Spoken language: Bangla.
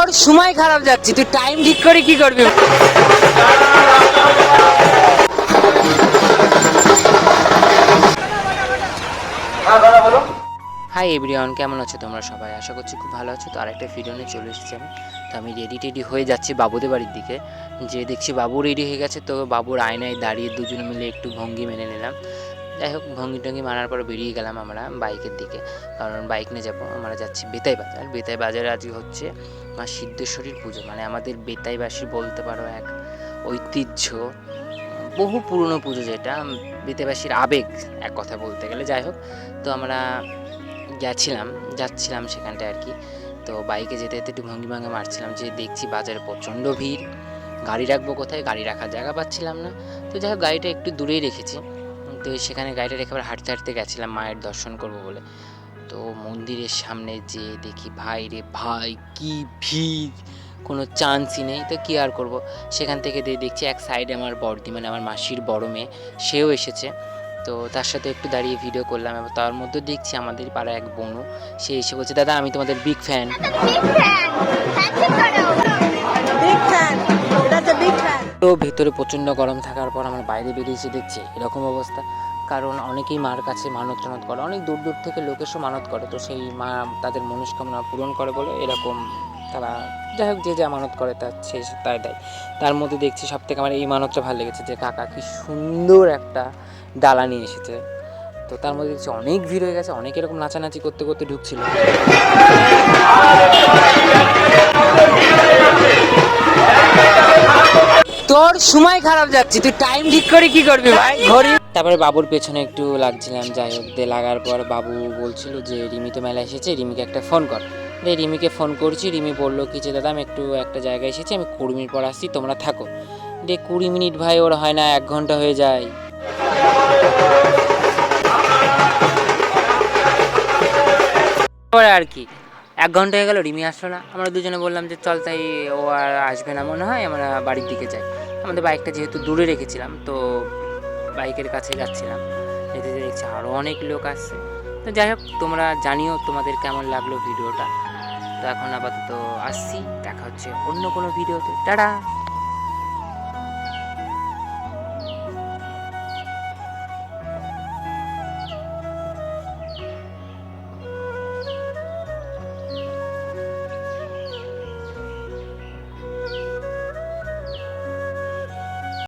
তোর সময় খারাপ যাচ্ছে, তুই টাইম ঠিক করে কি করবি? হাই এভরিওয়ান, কেমন আছো তোমরা সবাই? আশা করছি খুব ভালো আছো। তো আরেকটা ভিডিও নিয়ে চলে এসেছি আমি। তো আমি রেডি হয়ে যাচ্ছি বাবুদের বাড়ির দিকে। যে দেখছি বাবু রেডি হয়ে গেছে, তো বাবুর আয়নায় দাঁড়িয়ে দুজনে মিলে একটু ভঙ্গি মেনে নিলাম। যাই হোক, ভঙ্গি টঙ্গি মারার পর বেরিয়ে গেলাম আমরা বাইকের দিকে, কারণ বাইক নিয়ে যাবো। আমরা যাচ্ছি বেতাই বাজার। বেতাই বাজারে আজকে হচ্ছে মা সিদ্ধেশ্বরীর পুজো, মানে আমাদের বেতাইবাসী বলতে পারো এক ঐতিহ্য, বহু পুরনো পুজো, যেটা বেতাইবাসীর আবেগ এক কথা বলতে গেলে। যাই হোক, তো আমরা যাচ্ছিলাম সেখানটায় আর কি। তো বাইকে যেতে যেতে একটু ভঙ্গি ভাঙে মারছিলাম, যে দেখছি বাজারে প্রচণ্ড ভিড়, গাড়ি রাখবো কোথায়, গাড়ি রাখার জায়গা পাচ্ছিলাম না। তো যাই হোক, গাড়িটা একটু দূরেই রেখেছি। তো সেখানে গাড়িটা রেখে আবার হাঁটতে হাঁটতে গেছিলাম মায়ের দর্শন করব বলে। তো মন্দিরের সামনে যে দেখি, ভাই রে ভাই, কি ভিড়, কোনো চান্সই নেই। তো কী আর করবো, সেখান থেকে দেখছি এক সাইডে আমার বড়দি, মানে আমার মাসির বড় মেয়ে, সেও এসেছে। তো তার সাথে একটু দাঁড়িয়ে ভিডিও করলাম, এবং তার মধ্যে দেখছি আমাদের পাড়ায় এক বোনও, সে এসে বলছে, দাদা আমি তোমাদের বিগ ফ্যান। তো ভেতরে প্রচণ্ড গরম থাকার পর আমার বাইরে বেরিয়েছি, দেখছি এরকম অবস্থা। কারণ অনেকেই মার কাছে মানত টানত করে, অনেক দূর দূর থেকে লোক এসে মানত করে, তো সেই মা তাদের মনস্কামনা পূরণ করে বলে এরকম তারা, যাই হোক, যে যা মানত করে তার সে তাই দেয়। তার মধ্যে দেখছি সব থেকে আমার এই মানতটা ভালো লেগেছে, যে কাকা কি সুন্দর একটা ডালা নিয়ে এসেছে। তো তার মধ্যে দেখছি অনেক ভিড় হয়ে গেছে, অনেক এরকম নাচানাচি করতে করতে ঢুকছিল। তোর সময় খারাপ যাচ্ছে, তুই টাইম ঠিক করে কি করবি ভাই? ঘড়ি। তারপরে বাবুর পেছনে একটু লাগছিলাম। যাই হোক, দিয়ে লাগার পর বাবু বলছিল যে রিমি তো মেলা এসেছে, রিমিকে একটা ফোন কর। দিয়ে রিমিকে ফোন করছি, রিমি বললো কি যে দাদা আমি একটু একটা জায়গায় এসেছি, আমি 20 মিনিট পর আসছি, তোমরা থাকো। দিয়ে 20 মিনিট ভাই ওর হয় না, 1 ঘন্টা হয়ে যায়। আর কি 1 ঘন্টা হয়ে গেল, রিমি আসলো না। আমরা দুজনে বললাম যে চল, তাই ও আর আসবে না মনে হয়, আমরা বাড়ির দিকে যাই। আমাদের বাইকটা যেহেতু দূরে রেখেছিলাম, তো বাইকের কাছে যাচ্ছিলাম, যেতে যেতে দেখছি আরও অনেক লোক আসছে। তো যাই হোক, তোমরা জানিও তোমাদের কেমন লাগলো ভিডিওটা। তো এখন আপাতত আসছি, দেখা হচ্ছে অন্য কোনো ভিডিওতে। টাটা।